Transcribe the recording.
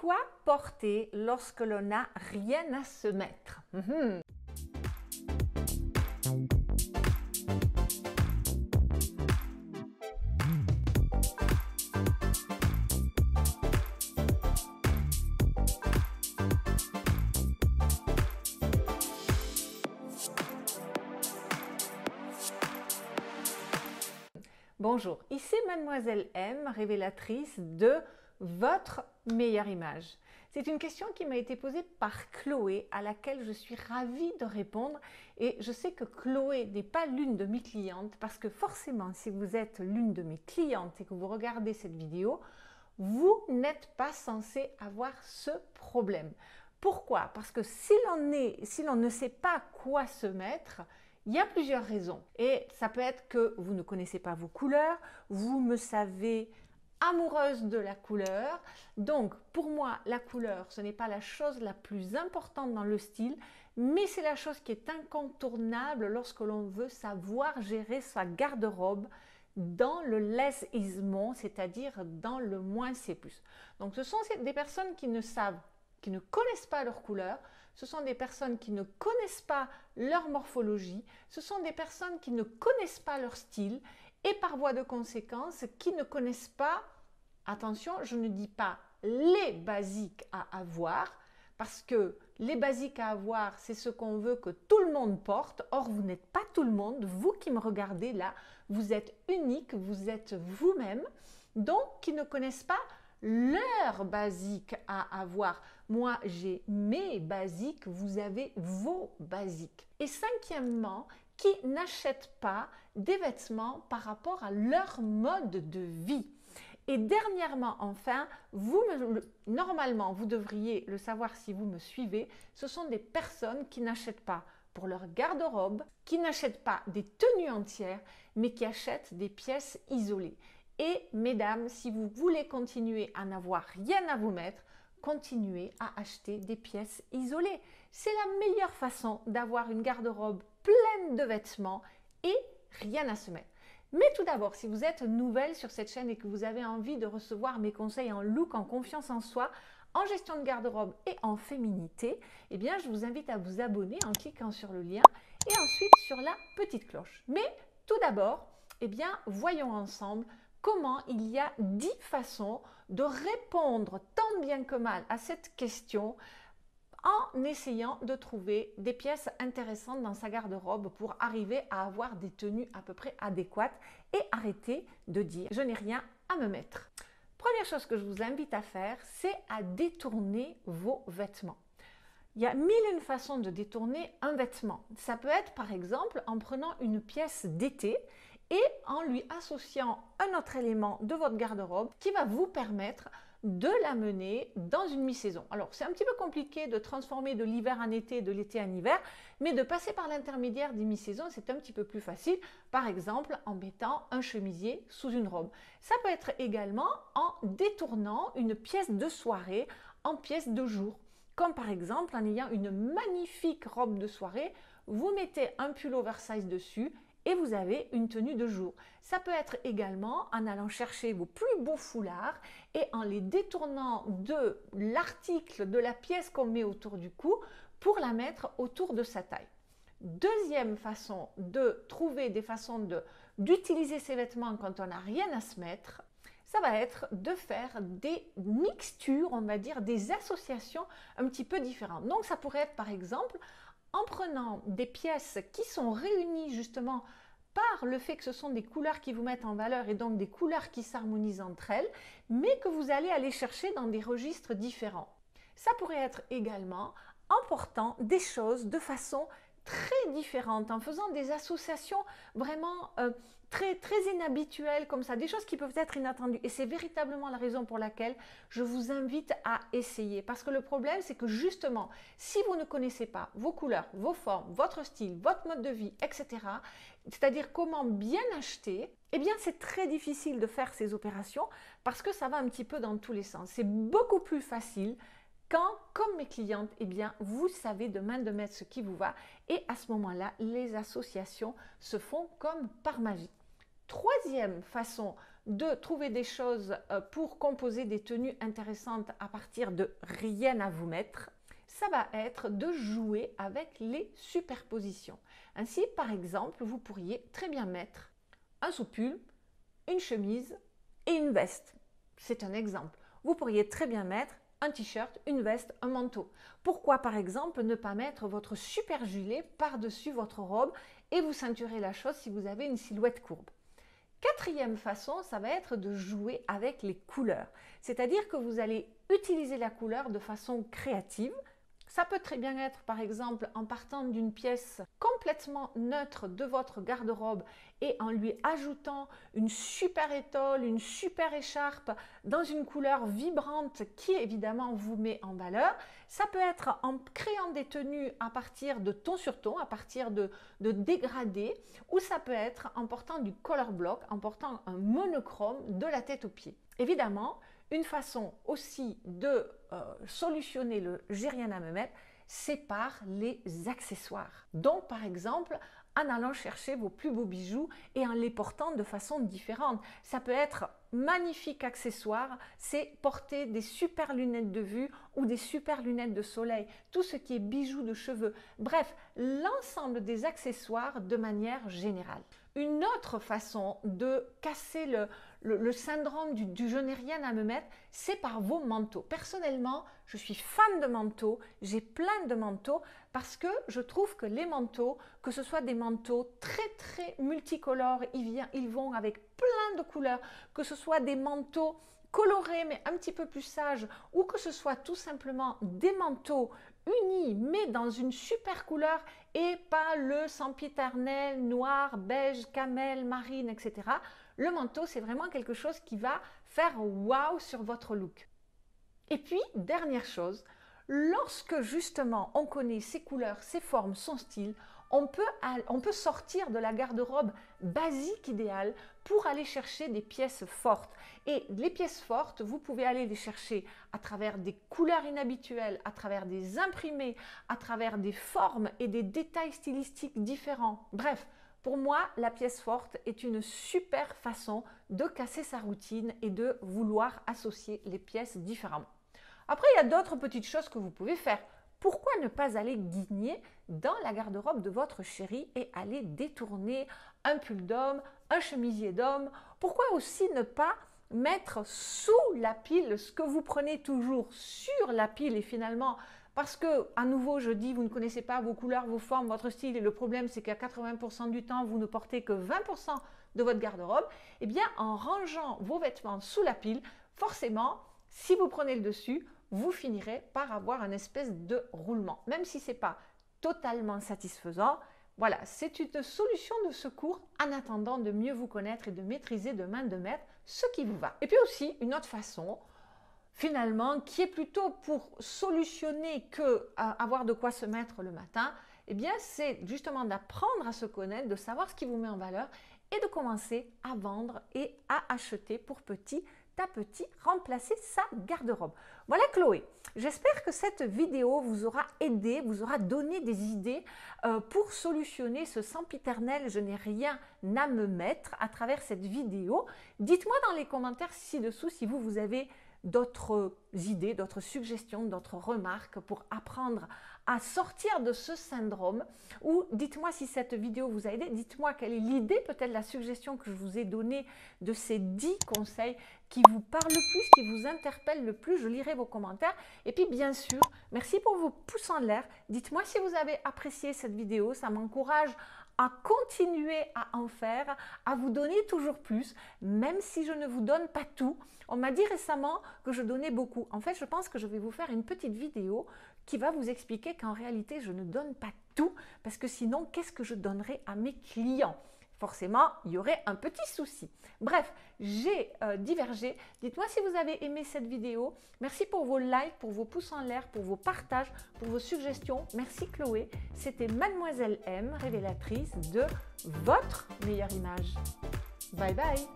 Quoi porter lorsque l'on n'a rien à se mettre? Bonjour, ici Mademoiselle M, révélatrice de votre meilleure image. C'est une question qui m'a été posée par Chloé, à laquelle je suis ravie de répondre. Et je sais que Chloé n'est pas l'une de mes clientes, parce que forcément, si vous êtes l'une de mes clientes et que vous regardez cette vidéo, vous n'êtes pas censé avoir ce problème. Pourquoi? Parce que si l'on ne sait pas quoi se mettre, il y a plusieurs raisons. Et ça peut être que vous ne connaissez pas vos couleurs, vous me savez amoureuse de la couleur. Donc, pour moi, la couleur, ce n'est pas la chose la plus importante dans le style, mais c'est la chose qui est incontournable lorsque l'on veut savoir gérer sa garde-robe dans le less is more, c'est-à-dire dans le moins c'est plus. Donc, ce sont des personnes qui ne connaissent pas leur couleur, ce sont des personnes qui ne connaissent pas leur morphologie, ce sont des personnes qui ne connaissent pas leur style et par voie de conséquence qui ne connaissent pas, attention, je ne dis pas les basiques à avoir, parce que les basiques à avoir, c'est ce qu'on veut que tout le monde porte. Or, vous n'êtes pas tout le monde, vous qui me regardez là, vous êtes unique, vous êtes vous-même, donc qui ne connaissent pas leurs basiques à avoir. Moi, j'ai mes basiques, vous avez vos basiques. Et cinquièmement, qui n'achètent pas des vêtements par rapport à leur mode de vie. Et dernièrement, enfin, normalement, vous devriez le savoir si vous me suivez, ce sont des personnes qui n'achètent pas pour leur garde-robe, qui n'achètent pas des tenues entières, mais qui achètent des pièces isolées. Et mesdames, si vous voulez continuer à n'avoir rien à vous mettre, continuez à acheter des pièces isolées. C'est la meilleure façon d'avoir une garde-robe pleine de vêtements et rien à se mettre. Mais tout d'abord, si vous êtes nouvelle sur cette chaîne et que vous avez envie de recevoir mes conseils en look, en confiance en soi, en gestion de garde-robe et en féminité, eh bien, je vous invite à vous abonner en cliquant sur le lien et ensuite sur la petite cloche. Mais tout d'abord, eh bien, voyons ensemble comment il y a 10 façons de répondre tant bien que mal à cette question en essayant de trouver des pièces intéressantes dans sa garde-robe pour arriver à avoir des tenues à peu près adéquates et arrêter de dire « je n'ai rien à me mettre ». Première chose que je vous invite à faire, c'est à détourner vos vêtements. Il y a mille et une façons de détourner un vêtement. Ça peut être par exemple en prenant une pièce d'été et en lui associant un autre élément de votre garde-robe qui va vous permettre de l'amener dans une mi-saison. Alors, c'est un petit peu compliqué de transformer de l'hiver en été, de l'été en hiver, mais de passer par l'intermédiaire des mi-saisons, c'est un petit peu plus facile, par exemple en mettant un chemisier sous une robe. Ça peut être également en détournant une pièce de soirée en pièce de jour, comme par exemple en ayant une magnifique robe de soirée, vous mettez un pull oversize dessus, et vous avez une tenue de jour. Ça peut être également en allant chercher vos plus beaux foulards et en les détournant de l'article, de la pièce qu'on met autour du cou pour la mettre autour de sa taille. Deuxième façon de trouver des façons d'utiliser ces vêtements quand on n'a rien à se mettre, ça va être de faire des mixtures, on va dire des associations un petit peu différentes. Donc ça pourrait être par exemple en prenant des pièces qui sont réunies justement par le fait que ce sont des couleurs qui vous mettent en valeur et donc des couleurs qui s'harmonisent entre elles, mais que vous allez aller chercher dans des registres différents. Ça pourrait être également en portant des choses de façon très différente, en faisant des associations vraiment très inhabituelles comme ça, des choses qui peuvent être inattendues. Et c'est véritablement la raison pour laquelle je vous invite à essayer. Parce que le problème, c'est que justement, si vous ne connaissez pas vos couleurs, vos formes, votre style, votre mode de vie, etc., c'est-à-dire comment bien acheter, eh bien c'est très difficile de faire ces opérations parce que ça va un petit peu dans tous les sens. C'est beaucoup plus facile quand, comme mes clientes, eh bien, vous savez de main de maître ce qui vous va et à ce moment-là, les associations se font comme par magie. Troisième façon de trouver des choses pour composer des tenues intéressantes à partir de rien à vous mettre, ça va être de jouer avec les superpositions. Ainsi, par exemple, vous pourriez très bien mettre un sous-pull, une chemise et une veste. C'est un exemple. Vous pourriez très bien mettre un t-shirt, une veste, un manteau. Pourquoi, par exemple, ne pas mettre votre super gilet par-dessus votre robe et vous ceinturer la chose si vous avez une silhouette courbe? Quatrième façon, ça va être de jouer avec les couleurs. C'est-à-dire que vous allez utiliser la couleur de façon créative. Ça peut très bien être, par exemple, en partant d'une pièce complètement neutre de votre garde-robe et en lui ajoutant une super étole, une super écharpe dans une couleur vibrante qui, évidemment, vous met en valeur. Ça peut être en créant des tenues à partir de ton sur ton, à partir de dégradés, ou ça peut être en portant du color block, en portant un monochrome de la tête aux pieds. Évidemment, une façon aussi de solutionner le « j'ai rien à me mettre », c'est par les accessoires. Donc, par exemple, en allant chercher vos plus beaux bijoux et en les portant de façon différente. Ça peut être magnifique accessoire, c'est porter des super lunettes de vue ou des super lunettes de soleil, tout ce qui est bijoux de cheveux. Bref, l'ensemble des accessoires de manière générale. Une autre façon de casser le syndrome du je n'ai rien à me mettre, c'est par vos manteaux. Personnellement, je suis fan de manteaux, j'ai plein de manteaux parce que je trouve que les manteaux, que ce soit des manteaux très multicolores, ils vont avec plein de couleurs, que ce soit des manteaux colorés mais un petit peu plus sages ou que ce soit tout simplement des manteaux unis mais dans une super couleur et pas le sempiternel noir, beige, camel, marine, etc. Le manteau, c'est vraiment quelque chose qui va faire waouh sur votre look. Et puis, dernière chose, lorsque justement on connaît ses couleurs, ses formes, son style, on peut sortir de la garde-robe basique idéale pour aller chercher des pièces fortes. Et les pièces fortes, vous pouvez aller les chercher à travers des couleurs inhabituelles, à travers des imprimés, à travers des formes et des détails stylistiques différents. Bref, pour moi, la pièce forte est une super façon de casser sa routine et de vouloir associer les pièces différemment. Après, il y a d'autres petites choses que vous pouvez faire. Pourquoi ne pas aller guigner dans la garde-robe de votre chéri et aller détourner un pull d'homme, un chemisier d'homme? Pourquoi aussi ne pas mettre sous la pile ce que vous prenez toujours sur la pile et finalement, parce que, à nouveau, je dis, vous ne connaissez pas vos couleurs, vos formes, votre style et le problème, c'est qu'à 80% du temps, vous ne portez que 20% de votre garde-robe, eh bien, en rangeant vos vêtements sous la pile, forcément, si vous prenez le dessus, vous finirez par avoir une espèce de roulement. Même si ce n'est pas totalement satisfaisant, voilà, c'est une solution de secours en attendant de mieux vous connaître et de maîtriser de main de maître ce qui vous va. Et puis aussi, une autre façon, finalement, qui est plutôt pour solutionner que avoir de quoi se mettre le matin, eh bien, c'est justement d'apprendre à se connaître, de savoir ce qui vous met en valeur et de commencer à vendre et à acheter pour petit à petit remplacer sa garde-robe. Voilà Chloé, j'espère que cette vidéo vous aura aidé, vous aura donné des idées pour solutionner ce sempiternel je n'ai rien à me mettre à travers cette vidéo. Dites-moi dans les commentaires ci-dessous si vous avez d'autres idées, d'autres suggestions, d'autres remarques pour apprendre à sortir de ce syndrome, ou dites-moi si cette vidéo vous a aidé, dites-moi quelle est l'idée, peut-être la suggestion que je vous ai donnée de ces 10 conseils qui vous parlent le plus, qui vous interpellent le plus. Je lirai vos commentaires. Et puis bien sûr, merci pour vos pouces en l'air. Dites-moi si vous avez apprécié cette vidéo, ça m'encourage à continuer à en faire, à vous donner toujours plus, même si je ne vous donne pas tout. On m'a dit récemment que je donnais beaucoup. En fait, je pense que je vais vous faire une petite vidéo qui va vous expliquer qu'en réalité, je ne donne pas tout, parce que sinon, qu'est-ce que je donnerai à mes clients? Forcément, il y aurait un petit souci. Bref, j'ai divergé. Dites-moi si vous avez aimé cette vidéo. Merci pour vos likes, pour vos pouces en l'air, pour vos partages, pour vos suggestions. Merci Chloé. C'était Mademoiselle M, révélatrice de votre meilleure image. Bye bye.